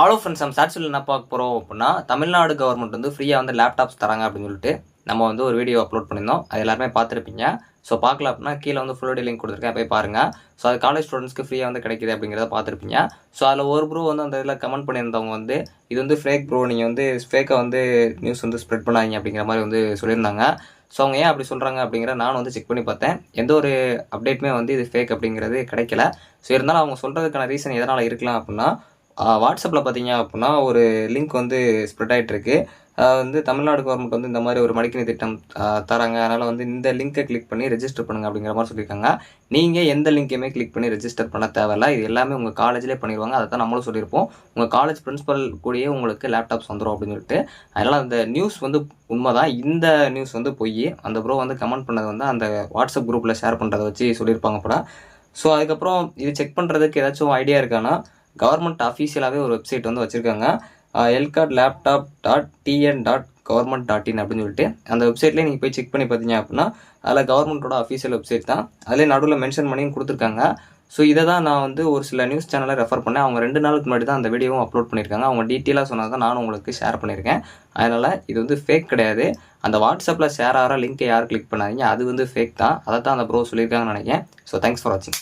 அவ்வளோ ஃப்ரெண்ட்ஸ், நம்ம சாட்சியில் என்ன பார்க்க போகிறோம் அப்படின்னா, தமிழ்நாடு கவர்மெண்ட் வந்து ஃப்ரீயாக வந்து லேப்டாப்ஸ் தராங்க அப்படின்னு சொல்லிட்டு நம்ம வந்து ஒரு வீடியோ அப்லோட் பண்ணியிருந்தோம். அது எல்லாருமே பார்த்துருப்பீங்க. ஸோ பார்க்கல அப்படின்னா கீழே வந்து ஃபுல் வீடியோ லிங்க் கொடுத்துருக்கேன், போய் பாருங்கள். ஸோ அது காலேஜ் ஸ்டூடெண்ட்ஸ்க்கு ஃப்ரீயாக வந்து கிடைக்குது அப்படிங்கிறத பார்த்துருப்பீங்க. ஸோ அதில் ஒரு ப்ரோ வந்து அந்த இதில் கமெண்ட் பண்ணியிருந்தவங்க வந்து, இது வந்து ஃபேக் ப்ரோ, நீங்கள் வந்து ஃபேக்காக வந்து நியூஸ் வந்து ஸ்ப்ரெட் பண்ணாதீங்க அப்படிங்கிற மாதிரி வந்து சொல்லியிருந்தாங்க. ஸோ அவங்க ஏன் அப்படி சொல்கிறாங்க அப்படிங்கிற நானும் வந்து செக் பண்ணி பார்த்தேன். எந்த ஒரு அப்டேட்டுமே வந்து இது ஃபேக் அப்படிங்கிறது கிடைக்கல. ஸோ இருந்தாலும் அவங்க சொல்கிறதுக்கான ரீசன் எதனால் இருக்கலாம் அப்படின்னா, வாட்ஸ்அப்பில் பார்த்தீங்க அப்படின்னா ஒரு லிங்க் வந்து ஸ்ப்ரெட் ஆகிட்டுருக்கு. வந்து தமிழ்நாடு கவர்மெண்ட் வந்து இந்த மாதிரி ஒரு மடிக்கணி திட்டம் தராங்க, அதனால் வந்து இந்த லிங்க்கை கிளிக் பண்ணி ரெஜிஸ்டர் பண்ணுங்கள் அப்படிங்கிற மாதிரி சொல்லியிருக்காங்க. நீங்கள் எந்த லிங்க்கையுமே கிளிக் பண்ணி ரெஜிஸ்டர் பண்ண தேவையில்ல. இது எல்லாமே உங்கள் காலேஜ்லேயே பண்ணிடுவாங்க. அதை தான் நம்மளும் சொல்லியிருப்போம். உங்கள் காலேஜ் பிரின்ஸிபல் கூடயே உங்களுக்கு லேப்டாப்ஸ் வந்துடும் அப்படின்னு சொல்லிட்டு. அதனால் அந்த நியூஸ் வந்து உண்மை தான். இந்த நியூஸ் வந்து பொய். அந்த ப்ரோ வந்து கமெண்ட் பண்ணது வந்து அந்த வாட்ஸ்அப் குரூப்பில் ஷேர் பண்ணுறதை வச்சு சொல்லியிருப்பாங்க போல. ஸோ அதுக்கப்புறம் இது செக் பண்ணுறதுக்கு ஏதாச்சும் ஐடியா இருக்கான்னா, கவர்மெண்ட் அஃபீஷியலாகவே ஒரு வெப்சைட் வந்து வச்சுருக்காங்க. elcardlaptop.tn.government.in அப்படின்னு சொல்லிட்டு அந்த வெப்சைட்லேயே நீங்கள் போய் செக் பண்ணி பார்த்தீங்க அப்படின்னா, அதில் கவர்மெண்ட்டோட அஃபீஷியல் வெப்சைட் தான். அதிலே நடுவில் மென்ஷன் பண்ணியும் கொடுத்துருக்காங்க. ஸோ இதை தான் நான் வந்து ஒரு சில நியூஸ் சேனலை ரெஃபர் பண்ணேன். அவங்க 2 நாளுக்கு முன்னாடி தான் அந்த வீடியோவும் அப்லோட் பண்ணியிருக்காங்க. அவங்க டீட்டெயிலாக சொன்னது தான் நானும் உங்களுக்கு ஷேர் பண்ணியிருக்கேன். அதனால் இது வந்து ஃபேக் கிடையாது. அந்த வாட்ஸ்அப்பில் ஷேர் ஆகிற லிங்க்கை யார் கிளிக் பண்ணாதீங்க, அது வந்து ஃபேக் தான். அதை தான் அந்த ப்ரோ சொல்லியிருக்காங்கன்னு நினைக்கிறேன். ஸோ தேங்க்ஸ் ஃபார் வாட்சிங்.